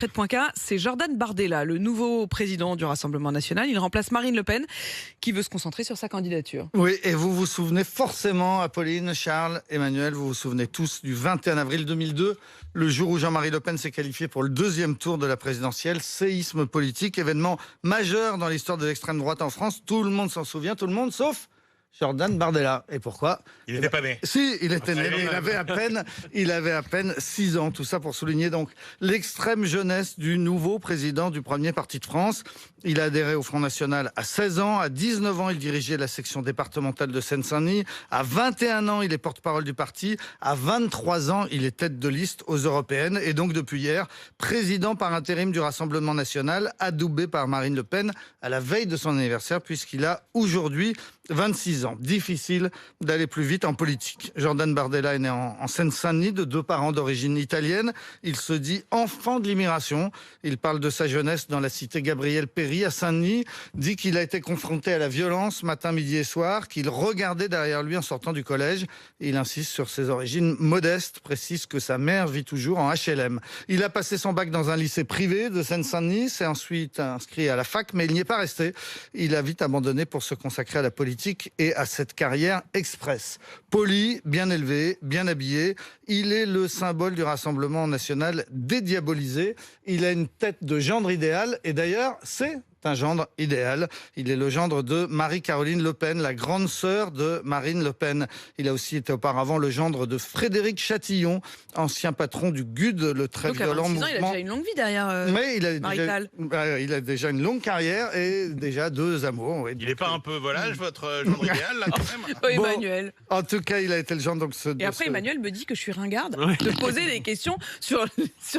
Près.K, c'est Jordan Bardella, le nouveau président du Rassemblement national. Il remplace Marine Le Pen, qui veut se concentrer sur sa candidature. Oui, et vous vous souvenez forcément, Apolline, Charles, Emmanuel, vous vous souvenez tous du 21 avril 2002, le jour où Jean-Marie Le Pen s'est qualifié pour le deuxième tour de la présidentielle. Séisme politique, événement majeur dans l'histoire de l'extrême droite en France. Tout le monde s'en souvient, tout le monde, sauf Jordan Bardella. Et pourquoi? Il n'était pas né. Si, il était né, mais il avait à peine 6 ans. Tout ça pour souligner donc l'extrême jeunesse du nouveau président du premier parti de France. Il a adhéré au Front National à 16 ans. À 19 ans, il dirigeait la section départementale de Seine-Saint-Denis. À 21 ans, il est porte-parole du parti. À 23 ans, il est tête de liste aux européennes. Et donc, depuis hier, président par intérim du Rassemblement national, adoubé par Marine Le Pen à la veille de son anniversaire, puisqu'il a aujourd'hui 26 ans. Difficile d'aller plus vite en politique. Jordan Bardella est né en Seine-Saint-Denis de 2 parents d'origine italienne. Il se dit enfant de l'immigration. Il parle de sa jeunesse dans la cité Gabriel-Péri à Saint-Denis. Dit qu'il a été confronté à la violence matin, midi et soir, qu'il regardait derrière lui en sortant du collège. Il insiste sur ses origines modestes, précise que sa mère vit toujours en HLM. Il a passé son bac dans un lycée privé de Seine-Saint-Denis, s'est ensuite inscrit à la fac, mais il n'y est pas resté. Il a vite abandonné pour se consacrer à la politique et à cette carrière express. Poli, bien élevé, bien habillé, il est le symbole du Rassemblement national dédiabolisé. Il a une tête de gendre idéal et d'ailleurs, c'est un gendre idéal. Il est le gendre de Marie-Caroline Le Pen, la grande sœur de Marine Le Pen. Il a aussi été auparavant le gendre de Frédéric Chatillon, ancien patron du GUD, le très violent mouvement. Il a déjà une longue vie derrière Mais il a déjà une longue carrière et déjà 2 amours. Il n'est pas un peu volage, votre gendre idéal, là, quand même? Oh, Emmanuel. En tout cas, il a été le gendre... Et après, Emmanuel me dit que je suis ringarde de poser des questions sur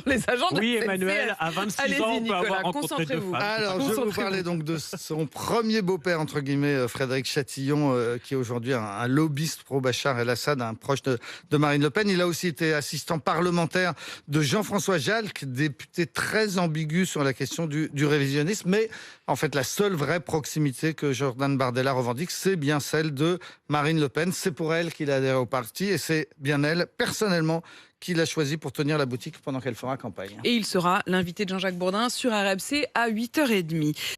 les agents de la Oui, SNCF. Emmanuel, à 26 ans, on peut avoir rencontré 2 femmes. Alors, je vais vous parler donc de son premier beau-père, entre guillemets, Frédéric Chatillon, qui est aujourd'hui un lobbyiste pro-Bachar el-Assad, un proche de Marine Le Pen. Il a aussi été assistant parlementaire de Jean-François Jalc, député très ambigu sur la question du révisionnisme. Mais en fait, la seule vraie proximité que Jordan Bardella revendique, c'est bien celle de Marine Le Pen. C'est pour elle qu'il a adhéré au parti et c'est bien elle, personnellement, qu'il a choisi pour tenir la boutique pendant qu'elle fera campagne. Et il sera l'invité de Jean-Jacques Bourdin sur RMC à 8h30.